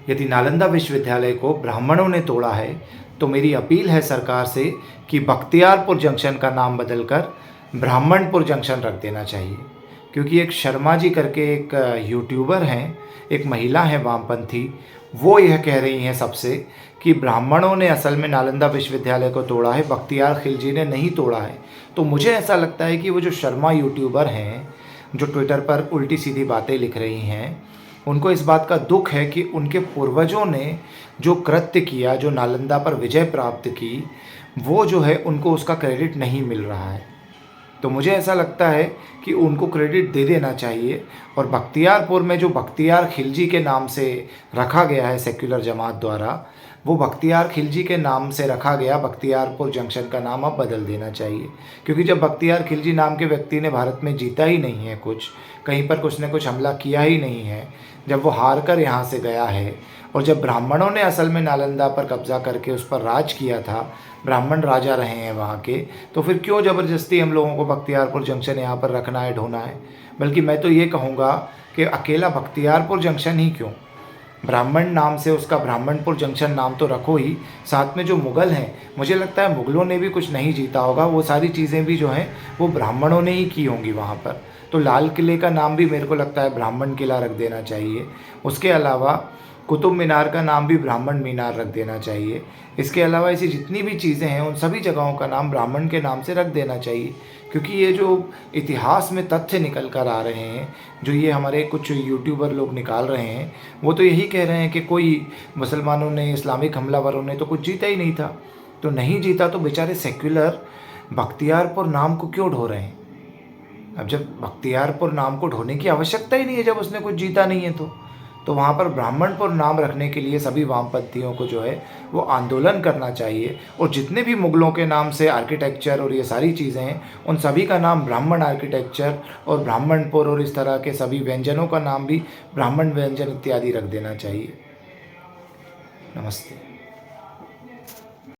यदि नालंदा विश्वविद्यालय को ब्राह्मणों ने तोड़ा है तो मेरी अपील है सरकार से कि बख्तियारपुर जंक्शन का नाम बदलकर ब्राह्मणपुर जंक्शन रख देना चाहिए। क्योंकि एक शर्मा जी करके एक यूट्यूबर हैं, एक महिला हैं वामपंथी, वो यह कह रही हैं सबसे कि ब्राह्मणों ने असल में नालंदा विश्वविद्यालय को तोड़ा है, बख्तियार खिलजी ने नहीं तोड़ा है। तो मुझे ऐसा लगता है कि वो जो शर्मा यूट्यूबर हैं, जो ट्विटर पर उल्टी सीधी बातें लिख रही हैं, उनको इस बात का दुख है कि उनके पूर्वजों ने जो कृत्य किया, जो नालंदा पर विजय प्राप्त की, वो जो है उनको उसका क्रेडिट नहीं मिल रहा है। तो मुझे ऐसा लगता है कि उनको क्रेडिट दे देना चाहिए। और बख्तियारपुर में जो बख्तियार खिलजी के नाम से रखा गया है सेक्युलर जमात द्वारा, वो बख्तियार खिलजी के नाम से रखा गया बख्तियारपुर जंक्शन का नाम अब बदल देना चाहिए। क्योंकि जब बख्तियार खिलजी नाम के व्यक्ति ने भारत में जीता ही नहीं है, कुछ कहीं पर कुछ न कुछ हमला किया ही नहीं है, जब वो हार कर यहाँ से गया है, और जब ब्राह्मणों ने असल में नालंदा पर कब्जा करके उस पर राज किया था, ब्राह्मण राजा रहे हैं वहाँ के, तो फिर क्यों ज़बरदस्ती हम लोगों को बख्तियारपुर जंक्शन यहाँ पर रखना है, ढोना है। बल्कि मैं तो ये कहूँगा कि अकेला बख्तियारपुर जंक्शन ही क्यों, ब्राह्मण नाम से उसका ब्राह्मणपुर जंक्शन नाम तो रखो ही। साथ में जो मुग़ल हैं, मुझे लगता है मुग़लों ने भी कुछ नहीं जीता होगा, वो सारी चीज़ें भी जो हैं वो ब्राह्मणों ने ही की होंगी वहाँ पर। तो लाल किले का नाम भी मेरे को लगता है ब्राह्मण किला रख देना चाहिए। उसके अलावा कुतुब मीनार का नाम भी ब्राह्मण मीनार रख देना चाहिए। इसके अलावा ऐसी जितनी भी चीज़ें हैं उन सभी जगहों का नाम ब्राह्मण के नाम से रख देना चाहिए। क्योंकि ये जो इतिहास में तथ्य निकल कर आ रहे हैं, जो ये हमारे कुछ यूट्यूबर लोग निकाल रहे हैं, वो तो यही कह रहे हैं कि कोई मुसलमानों ने, इस्लामिक हमलावरों ने तो कुछ जीता ही नहीं था। तो नहीं जीता तो बेचारे सेक्युलर बख्तियारपुर नाम को क्यों ढो रहे हैं। अब जब बख्तियारपुर नाम को ढोने की आवश्यकता ही नहीं है, जब उसने कुछ जीता नहीं है, तो वहाँ पर ब्राह्मणपुर नाम रखने के लिए सभी वामपंथियों को जो है वो आंदोलन करना चाहिए। और जितने भी मुग़लों के नाम से आर्किटेक्चर और ये सारी चीज़ें हैं, उन सभी का नाम ब्राह्मण आर्किटेक्चर और ब्राह्मणपुर और इस तरह के सभी व्यंजनों का नाम भी ब्राह्मण व्यंजन इत्यादि रख देना चाहिए। नमस्ते।